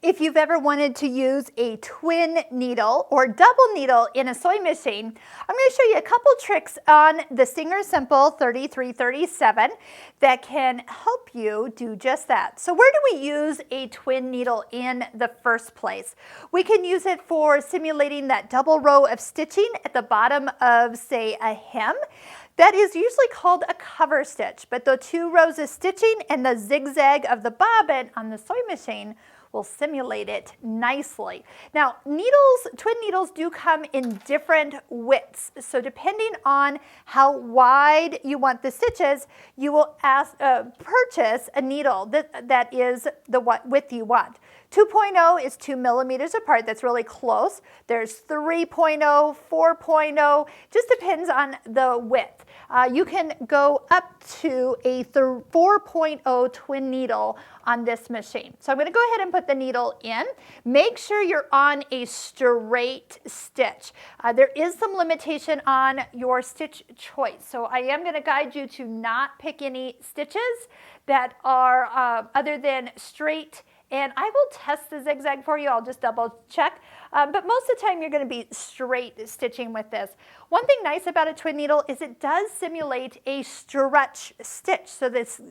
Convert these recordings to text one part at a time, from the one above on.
If you've ever wanted to use a twin needle or double needle in a sewing machine, I'm going to show you a couple tricks on the Singer Simple 3337 that can help you do just that. So where do we use a twin needle in the first place? We can use it for simulating that double row of stitching at the bottom of, say, a hem. That is usually called a cover stitch, but the 2 rows of stitching and the zigzag of the bobbin on the sewing machine will simulate it nicely. Now, twin needles do come in different widths. So depending on how wide you want the stitches, you will purchase a needle that is the width you want. 2.0 is 2 millimeters apart. That's really close. There's 3.0, 4.0, just depends on the width. You can go up to a 4.0 twin needle on this machine. So I'm going to go ahead and put the needle in. Make sure you're on a straight stitch. There is some limitation on your stitch choice. So I am going to guide you to not pick any stitches that are other than straight. And I will test the zigzag for you. I'll just double check. But most of the time you're going to be straight stitching with this. One thing nice about a twin needle is it does simulate a stretch stitch. So this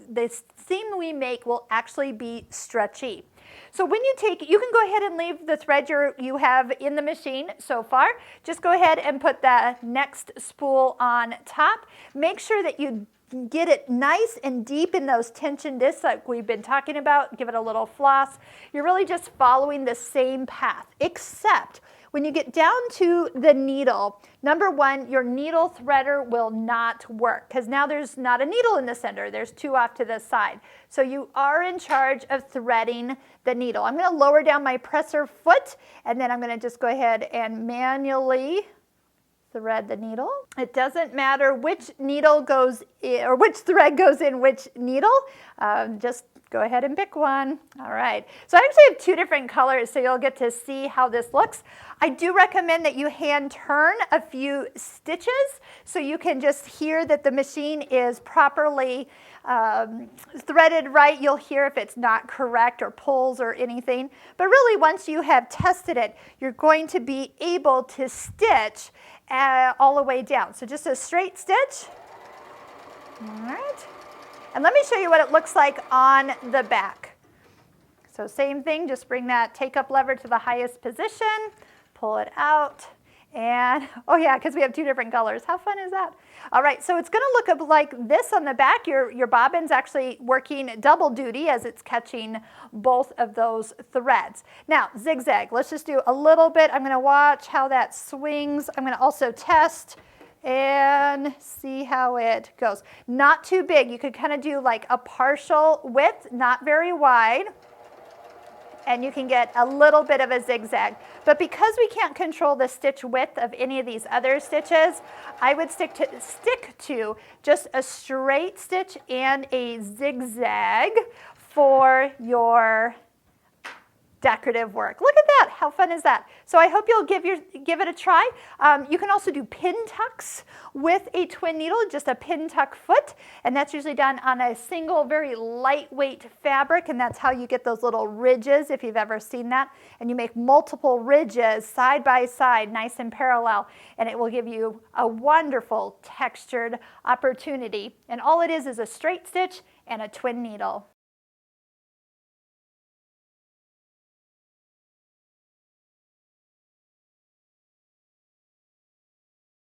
seam we make will actually be stretchy. So when you take it, you can go ahead and leave the thread you have in the machine so far. Just go ahead and put the next spool on top. Make sure that you get it nice and deep in those tension discs like we've been talking about. Give it a little floss. You're really just following the same path, except when you get down to the needle, number one, your needle threader will not work because now there's not a needle in the center. There's 2 off to the side. So you are in charge of threading the needle. I'm going to lower down my presser foot, and then I'm going to just go ahead and manually thread the needle. It doesn't matter which needle goes in, or which thread goes in which needle. Just go ahead and pick one. All right. So I actually have 2 different colors, so you'll get to see how this looks. I do recommend that you hand turn a few stitches so you can just hear that the machine is properly threaded right. You'll hear if it's not correct or pulls or anything. But really, once you have tested it, you're going to be able to stitch all the way down. So just a straight stitch. All right. And let me show you what it looks like on the back. So same thing, just bring that take-up lever to the highest position, pull it out, and, oh yeah, because we have 2 different colors. How fun is that? All right, so it's going to look like this on the back. Your bobbin's actually working double duty as it's catching both of those threads. Now, zigzag, let's just do a little bit. I'm going to watch how that swings. I'm going to also test and see how it goes. Not too big. You could kind of do like a partial width, not very wide. And you can get a little bit of a zigzag. But because we can't control the stitch width of any of these other stitches, I would stick to just a straight stitch and a zigzag for your decorative work. Look at that. How fun is that? So I hope you'll give it a try. You can also do pin tucks with a twin needle, just a pin tuck foot, and that's usually done on a single, very lightweight fabric, and that's how you get those little ridges, if you've ever seen that. And you make multiple ridges side by side, nice and parallel, and it will give you a wonderful textured opportunity. And all it is a straight stitch and a twin needle.